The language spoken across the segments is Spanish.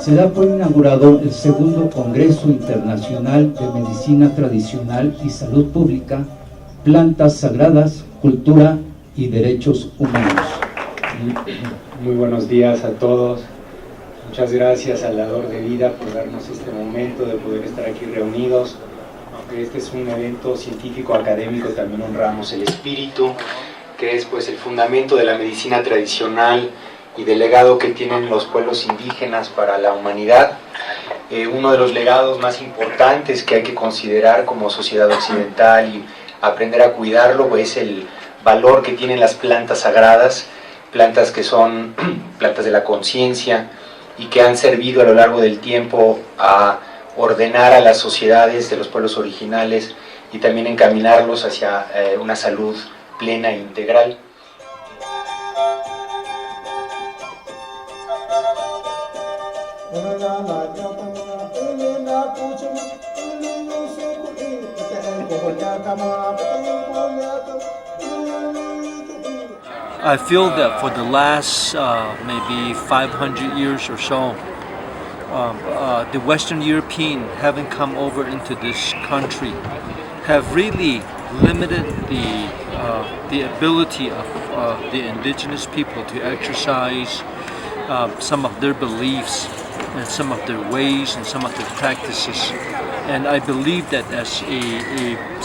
se da por inaugurado el segundo Congreso Internacional de Medicina Tradicional y Salud Pública, Plantas Sagradas, Cultura y Derechos Humanos. Muy buenos días a todos. Muchas gracias al Dador de Vida por darnos este momento de poder estar aquí reunidos. Aunque este es un evento científico académico, también honramos el espíritu, que es pues el fundamento de la medicina tradicional y del legado que tienen los pueblos indígenas para la humanidad. Uno de los legados más importantes que hay que considerar como sociedad occidental y aprender a cuidarlo pues, es el valor que tienen las plantas sagradas, plantas que son plantas de la conciencia y que han servido a lo largo del tiempo a ordenar a las sociedades de los pueblos originales y también encaminarlos hacia una salud plena e integral. I feel that for the last maybe 500 years or so, the Western European having come over into this country have really limited the ability of the indigenous people to exercise some of their beliefs and some of their ways and some of their practices. And I believe that as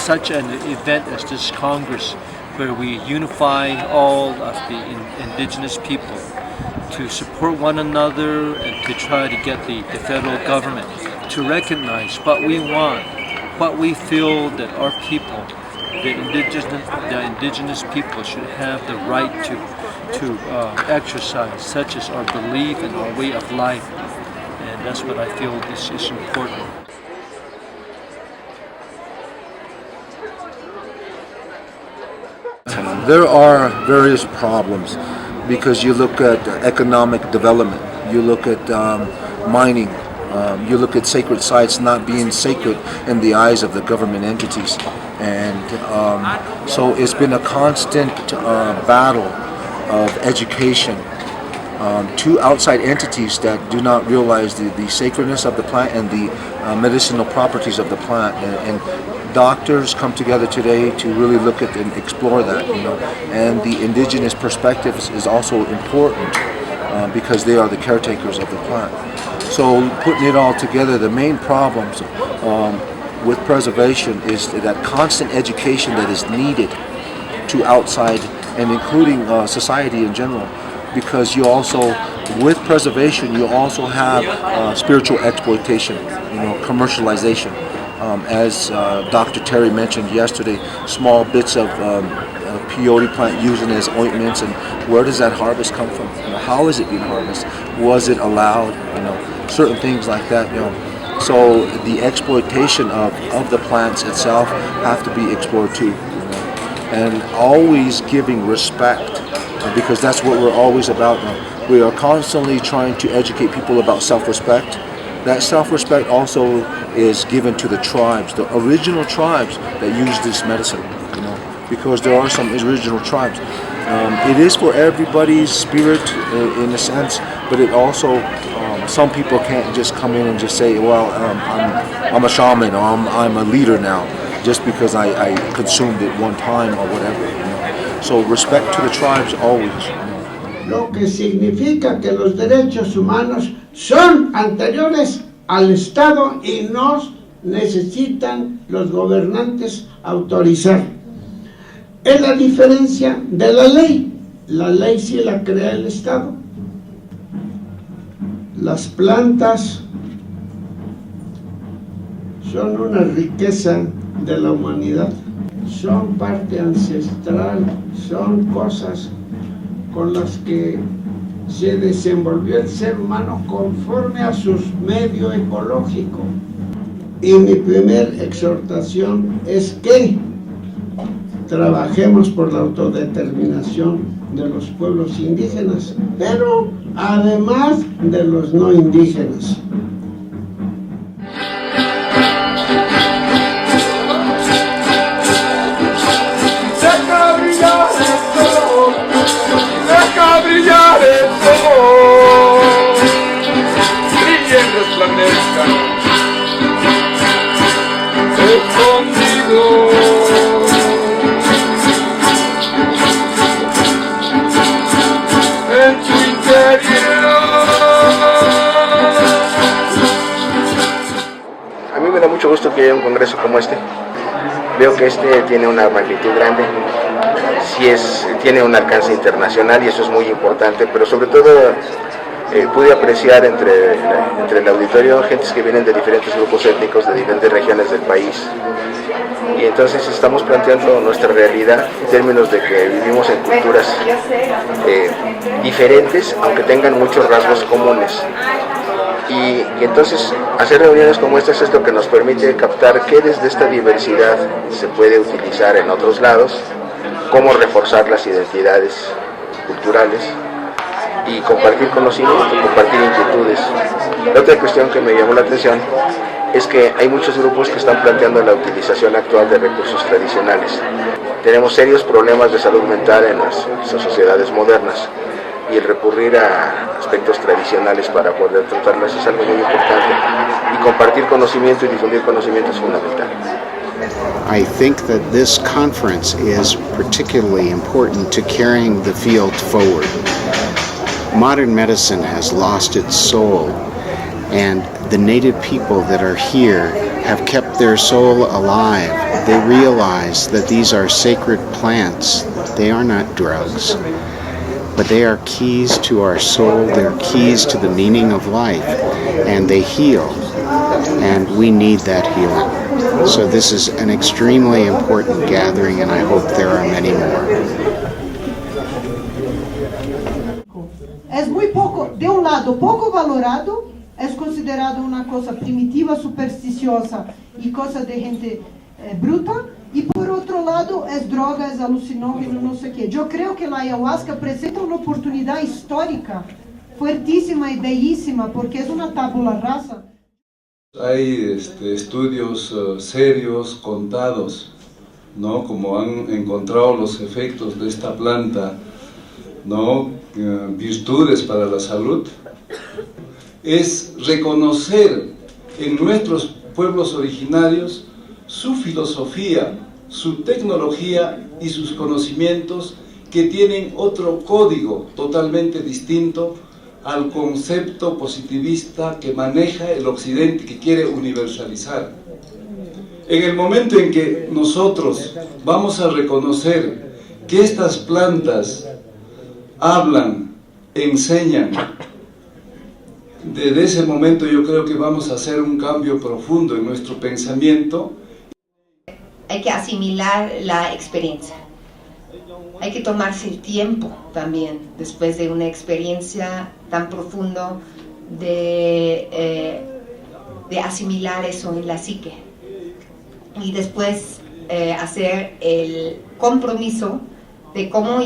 such an event as this Congress, where we unify all of the indigenous people to support one another and to try to get the federal government to recognize what we want, what we feel that our people, the indigenous people should have the right to exercise, such as our belief and our way of life. And that's what I feel is important. There are various problems because you look at economic development, you look at mining, you look at sacred sites not being sacred in the eyes of the government entities. And so it's been a constant battle of education to outside entities that do not realize the sacredness of the plant and the medicinal properties of the plant. And doctors come together today to really look at and explore that, and the indigenous perspective is also important because they are the caretakers of the plant. So putting it all together, the main problems with preservation is that constant education that is needed to outside and including society in general, because you also, with preservation, you also have spiritual exploitation, commercialization. As Dr. Terry mentioned yesterday, small bits of peyote plant using as ointments, and where does that harvest come from? How is it being harvested? Was it allowed? Certain things like that. So the exploitation of the plants itself have to be explored too, and always giving respect, because that's what we're always about now. We are constantly trying to educate people about self-respect. That self-respect also is given to the tribes, the original tribes that use this medicine, because there are some original tribes. It is for everybody's spirit in a sense, but it also, some people can't just come in and just say, well, I'm a shaman, or I'm a leader now, just because I consumed it one time or whatever. So respect to the tribes always. Lo que significa que los derechos humanos son anteriores al Estado y no necesitan los gobernantes autorizar. Es la diferencia de la ley. La ley sí la crea el Estado. Las plantas son una riqueza de la humanidad. Son parte ancestral, son cosas con las que se desenvolvió el ser humano conforme a su medio ecológico. Y mi primer exhortación es que trabajemos por la autodeterminación de los pueblos indígenas, pero además de los no indígenas. Brillar el sol, brille en tu interior. A mí me da mucho gusto que haya un congreso como este. Veo que este tiene una magnitud grande, tiene un alcance internacional y eso es muy importante, pero sobre todo pude apreciar entre el auditorio gentes que vienen de diferentes grupos étnicos, de diferentes regiones del país. Y entonces estamos planteando nuestra realidad en términos de que vivimos en culturas diferentes, aunque tengan muchos rasgos comunes. Y entonces hacer reuniones como estas es lo que nos permite captar qué desde esta diversidad se puede utilizar en otros lados, cómo reforzar las identidades culturales y compartir conocimiento, compartir inquietudes. La otra cuestión que me llamó la atención es que hay muchos grupos que están planteando la utilización actual de recursos tradicionales. Tenemos serios problemas de salud mental en las sociedades modernas y el recurrir a aspectos tradicionales para poder tratarlas es algo muy importante, y compartir conocimiento y difundir conocimiento es fundamental. I think that this conference is particularly important to carrying the field forward. Modern medicine has lost its soul, and the native people that are here have kept their soul alive. They realize that these are sacred plants. They are not drugs, but they are keys to our soul. They're keys to the meaning of life, and they heal, and we need that healing. So this is an extremely important gathering, and I hope there are many more. Es muy poco, de un lado poco valorado, es considerado una cosa primitiva, supersticiosa y cosa de gente bruta, y por otro lado es droga, es alucinógeno, no sé qué. Yo creo que la ayahuasca presenta una oportunidad histórica fuertísima y bellísima, porque es una tabula rasa. Hay estudios serios, contados, ¿no? Como han encontrado los efectos de esta planta, ¿no? Virtudes para la salud, es reconocer en nuestros pueblos originarios su filosofía, su tecnología y sus conocimientos, que tienen otro código totalmente distinto al concepto positivista que maneja el Occidente, que quiere universalizar. En el momento en que nosotros vamos a reconocer que estas plantas hablan, enseñan, desde ese momento yo creo que vamos a hacer un cambio profundo en nuestro pensamiento. Hay que asimilar la experiencia. Hay que tomarse el tiempo también, después de una experiencia tan profunda, de asimilar eso en la psique. Y después hacer el compromiso de cómo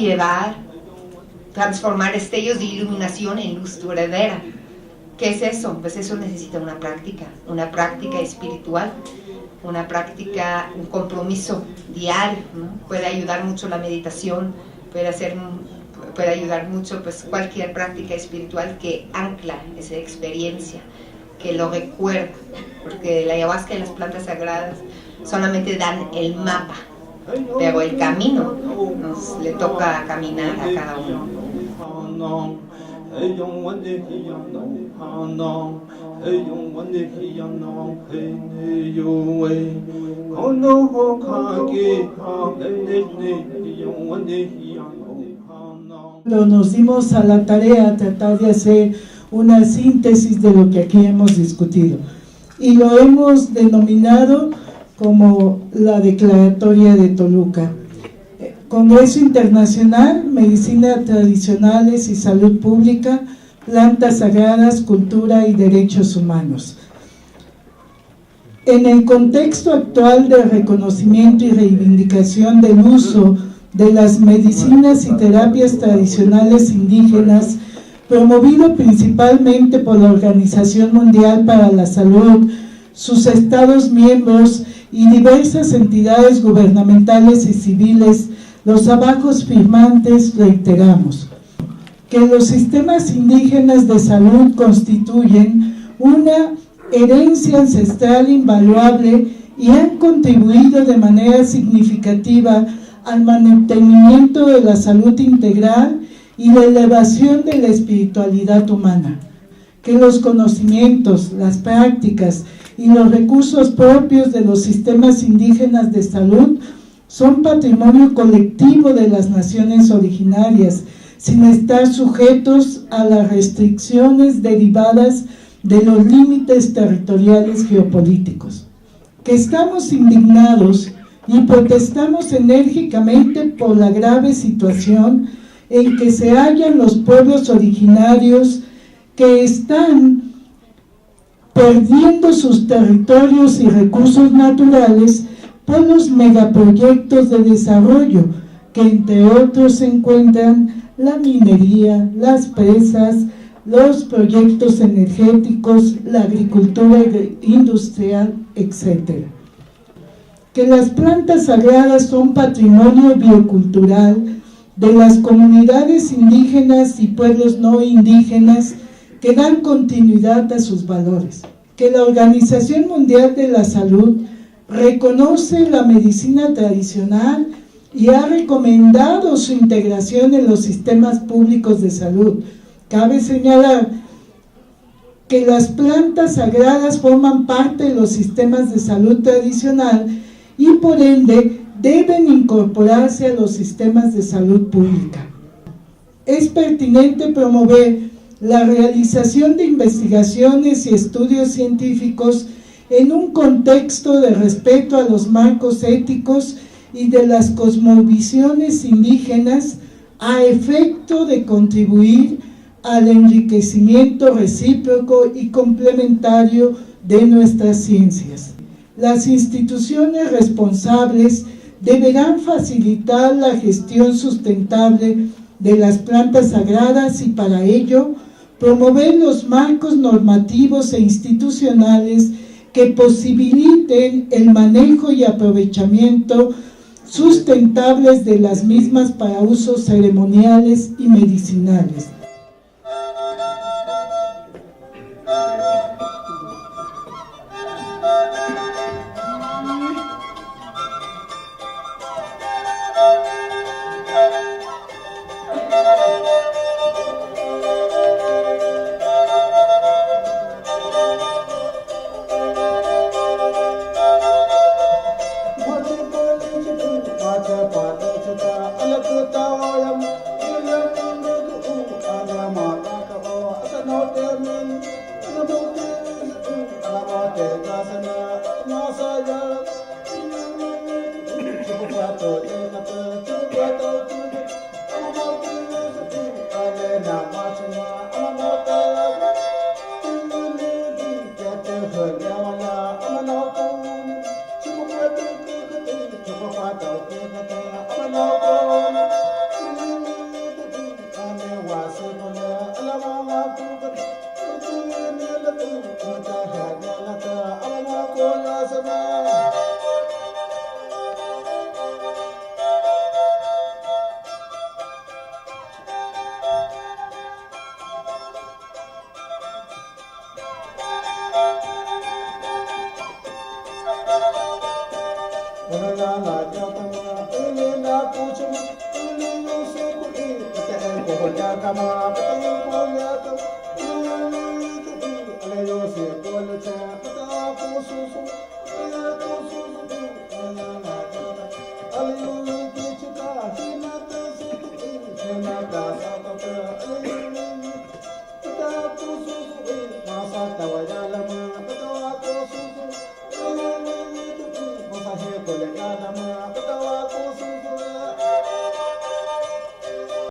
transformar destellos de iluminación en luz duradera. ¿Qué es eso? Pues eso necesita una práctica espiritual, una práctica, un compromiso diario, ¿no? Puede ayudar mucho la meditación, puede ayudar mucho pues cualquier práctica espiritual que ancla esa experiencia, que lo recuerda, porque la ayahuasca y las plantas sagradas solamente dan el mapa, pero el camino le toca caminar a cada uno. Nos dimos a la tarea de tratar de hacer una síntesis de lo que aquí hemos discutido y lo hemos denominado como la Declaratoria de Toluca. Congreso Internacional, Medicina Tradicionales y Salud Pública, Plantas Sagradas, Cultura y Derechos Humanos. En el contexto actual de reconocimiento y reivindicación del uso de las medicinas y terapias tradicionales indígenas, promovido principalmente por la Organización Mundial para la Salud, sus Estados miembros y diversas entidades gubernamentales y civiles, los abajo firmantes reiteramos que los sistemas indígenas de salud constituyen una herencia ancestral invaluable y han contribuido de manera significativa al mantenimiento de la salud integral y la elevación de la espiritualidad humana. Que los conocimientos, las prácticas y los recursos propios de los sistemas indígenas de salud son patrimonio colectivo de las naciones originarias, sin estar sujetos a las restricciones derivadas de los límites territoriales geopolíticos. Que estamos indignados y protestamos enérgicamente por la grave situación en que se hallan los pueblos originarios que están perdiendo sus territorios y recursos naturales por los megaproyectos de desarrollo, que entre otros se encuentran la minería, las presas, los proyectos energéticos, la agricultura industrial, etc. Que las plantas sagradas son patrimonio biocultural de las comunidades indígenas y pueblos no indígenas que dan continuidad a sus valores. Que la Organización Mundial de la Salud reconoce la medicina tradicional y ha recomendado su integración en los sistemas públicos de salud. Cabe señalar que las plantas sagradas forman parte de los sistemas de salud tradicional y por ende deben incorporarse a los sistemas de salud pública. Es pertinente promover la realización de investigaciones y estudios científicos en un contexto de respeto a los marcos éticos y de las cosmovisiones indígenas a efecto de contribuir al enriquecimiento recíproco y complementario de nuestras ciencias. Las instituciones responsables deberán facilitar la gestión sustentable de las plantas sagradas y para ello promover los marcos normativos e institucionales que posibiliten el manejo y aprovechamiento sustentables de las mismas para usos ceremoniales y medicinales.